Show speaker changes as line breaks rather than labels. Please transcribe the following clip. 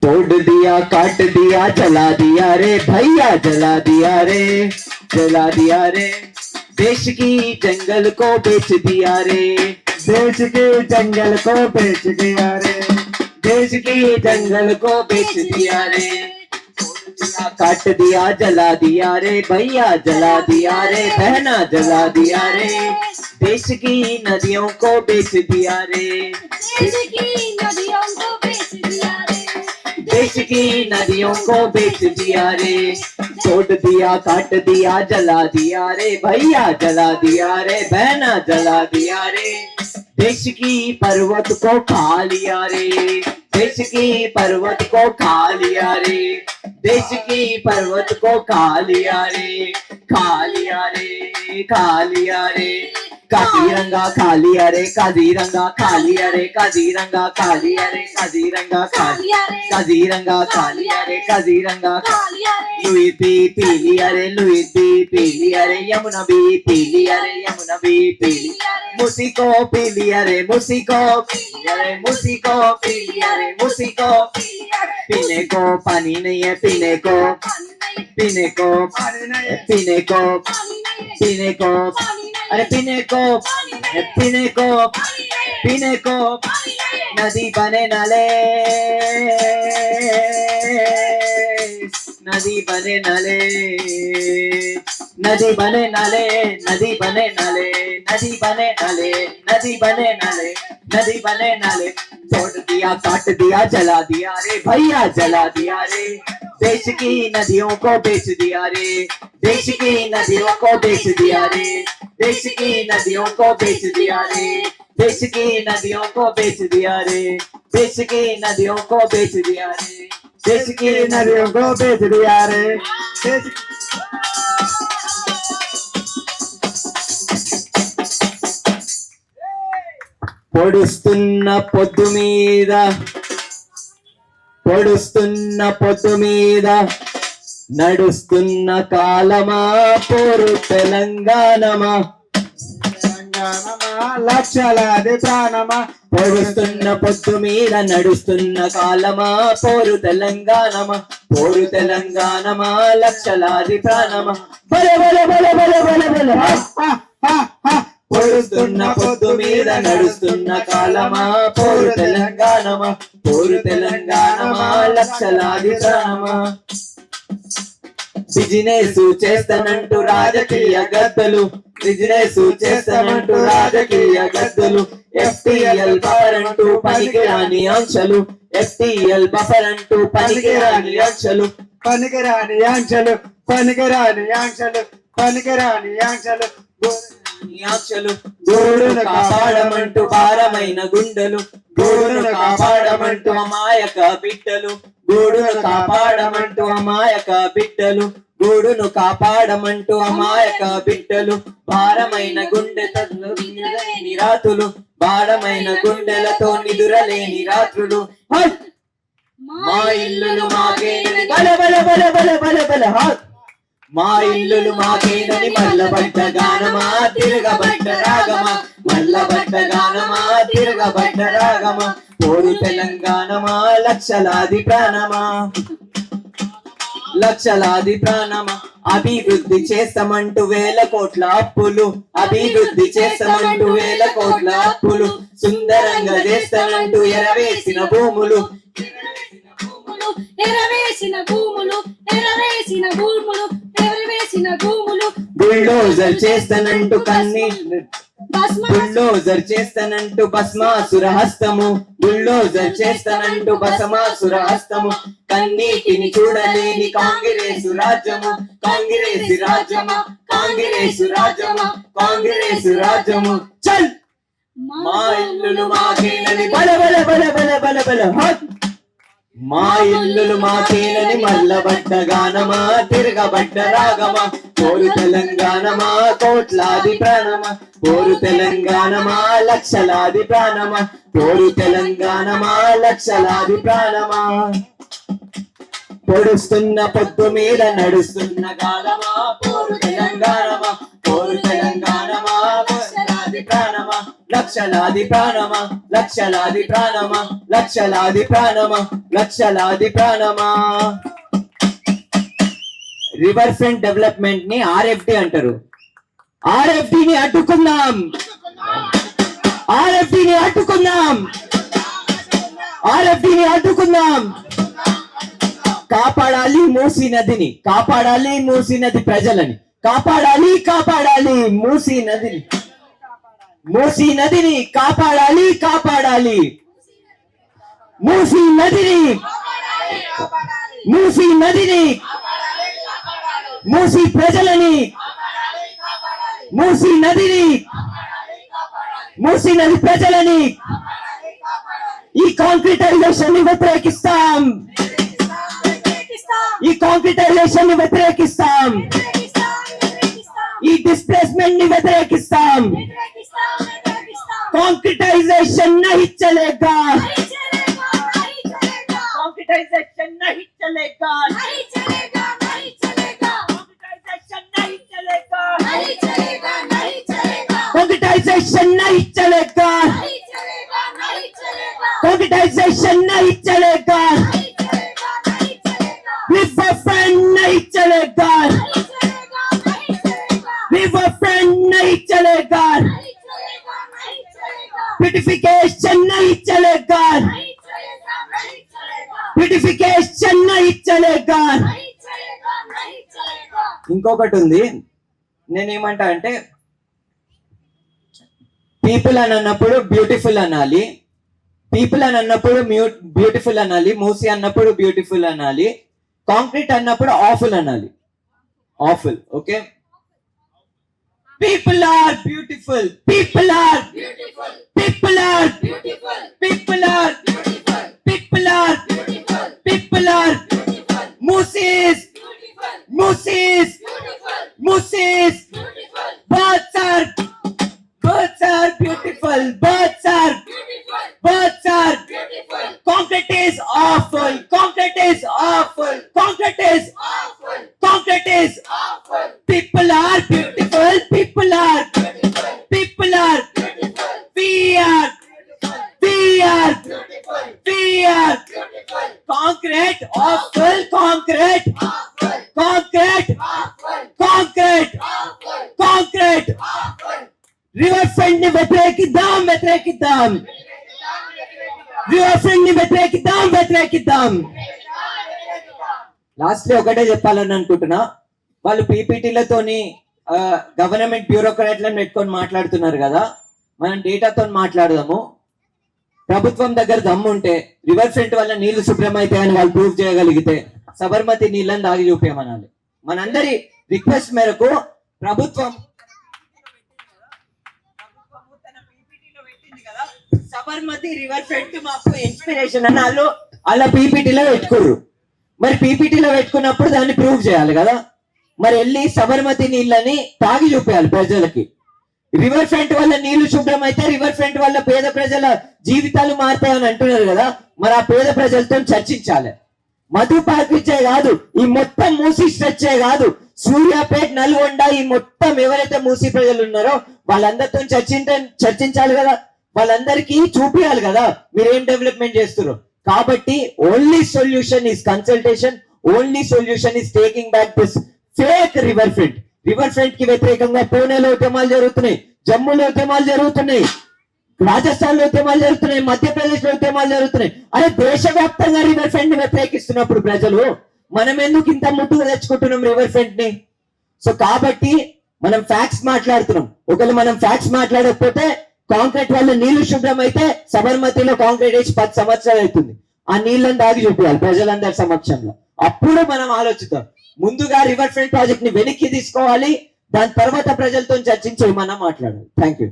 तोड़ दिया काट दिया जला दिया रे भैया, जला दिया रे, जला दिया रे। देश की जंगल को बेच दिया रे,
देश के जंगल को बेच दिया रे,
देश की जंगल को बेच दिया रे। तोड़ दिया काट दिया जला दिया रे भैया, जला दिया रे बहना, जला दिया रे। देश की नदियों को बेच दिया रे,
देश की नदियों को बेच दिया रे,
देश की नदियों को बेच दिया रे। तोड़ दिया काट दिया जला दिया रे भैया, जला दिया रे बहना, जला दिया रे। देश की पर्वत को खा लिया रे, देश की पर्वत को खा लिया रे, देश की पर्वत को खा लिया रे, खा लिया रे, खा लिया रे। काजीरंगा खा लिया रे, काजीरंगा खा लिया रे, काजीरंगा खा लिया रे, काजीरंगा खा लिया रे, काजीरंगा खा लिया रे, काजीरंगा खा
लिया रे।
लुई पी लिया रे, लुई पी लिया रे, यमुना भी पी लिया रे, यमुना भी पी लिया रे। मुसी को पी लिया रे, मुसी को पी लिया रे, मुसी को पी लिया रे, मुसी को पीने को पानी नहीं है, पीने को, पीने को, पीने को, पीने को, अरे पीने को, पीने को, पीने को। नदी बने नाले, नदी बने नाले, नदी बने नाले, नदी बने नाले, नदी बने नाले, नदी बने नाले, नदी बने नाले। तोड़ दिया काट दिया जला दिया रे भैया, जला दिया रे। देश की नदियों को बेच दिया रे, देश की नदियों को बेच दिया रे, देश की नदियों को बेच दिया रे, देश की नदियों को बेच दिया रे, देश की नदियों को बेच दिया रे,
देश की नदियों को बेच दिया रे, देश
పొడుస్తున్న పొద్దు మీద, పొడుస్తున్న పొద్దు మీద నడుస్తున్న కాలమా పోరు తెలంగాణమా,
తెలంగాణమా లక్షలాది ప్రాణమా,
పొడుస్తున్న పొద్దు మీద నడుస్తున్న కాలమా పోరు తెలంగాణమా, పోరు తెలంగాణమా లక్షలాది ప్రాణమా। బల బల బల బల బల బల
హా, హా, హా.
పొడుస్తున్న పొద్దు మీద నడుస్తున్న కాలమా పోరు తెలంగాణమా, పోరు తెలంగాణమా లక్షలాది ప్రాణమా। బిజినెస్ చేస్తానంటూ రాజకీయ గద్దలు, బిజినెస్ చేస్తానంటూ రాజకీయ గద్దలు, FTL బఫర్ అంటూ పనికిరాని ఆంక్షలు, FTL బఫర్ అంటూ పనికిరాని ఆంక్షలు,
పనికిరాని ఆంక్షలు, పనికిరాని ఆంక్షలు, పనికిరాని ఆంక్షలు,
ఆంక్షలు। గోడును కాపాడమంటూ భారమైన గుండెలు, గోడును కాపాడమంటూ అమాయక బిడ్డలు, గోడును కాపాడమంటూ అమాయక బిడ్డలు, గోడును కాపాడమంటూ అమాయక బిడ్డలు। భారమైన గుండెతో నిదురలేని రాత్రులు, భారమైన గుండెలతో నిదురలేని రాత్రులు। మా ఇల్లులు మాకేనని బల బల బల బల బల బల హాత్, మా ఇల్లులు మాకేనని మల్లబడ్డ గానమా తిరగబడ్డ రాగమా, మల్లబడ్డ గానమా తిరగబడ్డ రాగమా। పోరు తెలంగాణమా లక్షలాది ప్రాణమా, లక్షలాది ప్రాణమా। అభివృద్ధి చేస్తామంటూ వేల కోట్ల అప్పులు, అభివృద్ధి చేస్తామంటూ వేల కోట్ల అప్పులు, సుందరంగా చేస్తానంటూ ఎరవేసిన భూములు,
ఎరవేసిన భూములు, ఎరవేసిన భూములు, ఎరవేసిన భూములు।
బుల్డోజర్ చేస్తానంటూ బుల్డోజర్ చేస్తానంటూ భస్మాసుర హస్తము, బుల్డోజర్ చేస్తానంటూ భస్మాసుర హస్తము। కన్నీటిని చూడలేని కాంగ్రెసు రాజ్యము, కాంగ్రెసు రాజ్యము, కాంగ్రెసు రాజ్యము, కాంగ్రెసు రాజ్యము। చల్ మా ఇల్లులు మాకేనని బల బల బల బల బల బల హాత్, మా ఇల్లులు మాకేనని మల్లబడ్డ గానమా తిరగబడ్డ రాగమా। పోరు తెలంగాణమా కోట్లాది ప్రాణమా, పోరు తెలంగాణమా లక్షలాది ప్రాణమా, పోరు తెలంగాణమా లక్షలాది ప్రాణమా। పొడుస్తున్న పొద్దు మీద నడుస్తున్న కాలమా పోరు తెలంగాణమా, పోరు తెలంగాణమా లక్షలాది ప్రాణమా, లక్షలాది ప్రాణమా లక్షలాది ప్రాణమా లక్షలాది ప్రాణమా లక్షలాది ప్రాణమా. రివర్ ఫ్రంట్ డెవలప్మెంట్ ని ఆర్ఎఫ్డి అంటారు. ఆర్ఎఫ్డి ని అడ్డుకుందాం, ఆర్ఎఫ్డి ని అడ్డుకుందాం, ఆర్ఎఫ్డి ని అడ్డుకుందాం. కాపాడాలి మూసీ నదిని, కాపాడాలి మూసీ నది ప్రజలని, కాపాడాలి కాపాడాలి మూసీ నదిని, మూసీ నదిని కాపాడాలి కాపాడాలి మూసీ నదిని, మూసీ నదిని, మూసీ ప్రజలని, మూసీ నదిని, మూసీ నది ప్రజలని. ఈ కాంక్రీటైజేషన్ ని వ్యతిరేకిస్తాం, ఈ కాంక్రీటైజేషన్ ని వ్యతిరేకిస్తాం, ఈ డిస్ప్లేస్మెంట్ ని వ్యతిరేకిస్తాం. कांक्रीटाइजेशन नहीं चलेगा, कांक्रीटाइजेशन नहीं चलेगा,
नहीं चलेगा, नहीं चलेगा,
कांक्रीटाइजेशन नहीं चलेगा,
नहीं चलेगा, नहीं चलेगा,
कांक्रीटाइजेशन नहीं चलेगा,
नहीं चलेगा, नहीं चलेगा,
कांक्रीटाइजेशन नहीं चलेगा,
नहीं चलेगा, नहीं चलेगा,
रिवर फ्रंट नहीं चलेगा,
नहीं चलेगा, नहीं चलेगा,
रिवर फ्रंट नहीं चलेगा,
नहीं चलेगा, नहीं चलेगा,
ब्यूटिफिकेशन नहीं चलेगा,
नहीं चलेगा, नहीं चलेगा,
ब्यूटिफिकेशन नहीं चलेगा.
नहीं चलेगा, नहीं चलेगा.
ఇంకొకటి ఉంది, నేనేమంటా అంటే పీపుల్ అని అన్నప్పుడు బ్యూటిఫుల్ అనాలి, పీపుల్ అని అన్నప్పుడు బ్యూటిఫుల్ అనాలి, మూసీ అన్నప్పుడు బ్యూటిఫుల్ అనాలి, కాంక్రీట్ అన్నప్పుడు ఆఫుల్ అనాలి, awful. Okay, people are beautiful, people are
Beautiful,
people are
beautiful,
people are
beautiful,
people are
beautiful,
people are
beautiful,
మూసీస్
beautiful,
మూసీస్
beautiful,
మూసీస్.
beautiful,
Birds are beautiful. Birds are
beautiful,
beautiful. Concrete is awful. Concrete is awful. Concrete is
awful,
concrete is.
awful,
People are beautiful. People are
beautiful,
people are.
beautiful,
We are we are
beautiful,
we are.
beautiful,
Concrete awful. Concrete
awful,
concrete
awful,
concrete
awful,
concrete.
awful.
River front ని వ్యతిరేకిద్దాం, వ్యతిరేకిద్దాం. River front ని వ్యతిరేకిద్దాం, వ్యతిరేకిద్దాం. Last లో ఒకటే చెప్పాలని అనుకుంటున్నా, వాళ్ళు పీపీటీలతోని government బ్యూరోక్రాట్లను పెట్టుకొని మాట్లాడుతున్నారు కదా, మనం డేటాతో మాట్లాడదాము. ప్రభుత్వం దగ్గర దమ్ము ఉంటే రివర్ ఫ్రంట్ వల్ల నీళ్లు శుభ్రమైతాయని వాళ్ళు ప్రూవ్ చేయగలిగితే సబర్మతి నీళ్ళని దాగి చూపించమనాలి. మనందరి రిక్వెస్ట్ మేరకు ప్రభుత్వం సబర్మతి రివర్ ఫ్రంట్ మాకు ఇన్స్పిరేషన్ అని వాళ్ళు అలా పీపీటీలో పెట్టుకోరు. మరి పీపీటీలో పెట్టుకున్నప్పుడు దాన్ని ప్రూవ్ చేయాలి కదా, మరి వెళ్ళి సబర్మతి నీళ్ళని తాగి చూపించాలి ప్రజలకి. రివర్ ఫ్రంట్ వల్ల నీళ్లు శుభ్రం అయితే రివర్ ఫ్రంట్ వల్ల పేద ప్రజల జీవితాలు మారుతాయని అంటున్నారు కదా, మరి ఆ పేద ప్రజలతో చర్చించాలి. మధు పార్కిచ్చే కాదు, ఈ మొత్తం మూసీ స్ట్రెచ్చే కాదు, సూర్యాపేట్, నల్గొండ, ఈ మొత్తం ఎవరైతే మూసీ ప్రజలు ఉన్నారో వాళ్ళందరితో చర్చించాలి కదా, వాళ్ళందరికీ చూపించాలి కదా మీరేం డెవలప్మెంట్ చేస్తున్నారు. కాబట్టి only solution is consultation, only solution is taking back this fake river front. River front కి వ్యతిరేకంగా పూణేలో ఉద్యమాలు జరుగుతున్నాయి, జమ్మూలో ఉద్యమాలు జరుగుతున్నాయి, రాజస్థాన్ లో ఉద్యమాలు జరుగుతున్నాయి, మధ్యప్రదేశ్ లో ఉద్యమాలు జరుగుతున్నాయి. అదే దేశవ్యాప్తంగా రివర్ ఫ్రంట్ ని వ్యతిరేకిస్తున్నప్పుడు ప్రజలు మనం ఎందుకు ఇంత ముట్టుగా తెచ్చుకుంటున్నాం రివర్ ఫ్రంట్ ని? సో కాబట్టి మనం ఫ్యాక్ట్స్ మాట్లాడుతున్నాం. ఒకవేళ మనం ఫ్యాక్ట్స్ మాట్లాడకపోతే కాంక్రీట్ వల్ల నీళ్లు శుభ్రం అయితే సబర్మతిలో కాంక్రీట్ వేసి 10 సంవత్సరాలు అవుతుంది. ఆ నీళ్ళని దాగి చూపించాలి ప్రజలందరి సమక్షంలో. అప్పుడు మనం ఆలోచిద్దాం. ముందుగా రివర్ ఫ్రంట్ ప్రాజెక్ట్ ని వెనక్కి తీసుకోవాలి, దాని తర్వాత ప్రజలతో చర్చించి మనం మాట్లాడాలి. Thank you.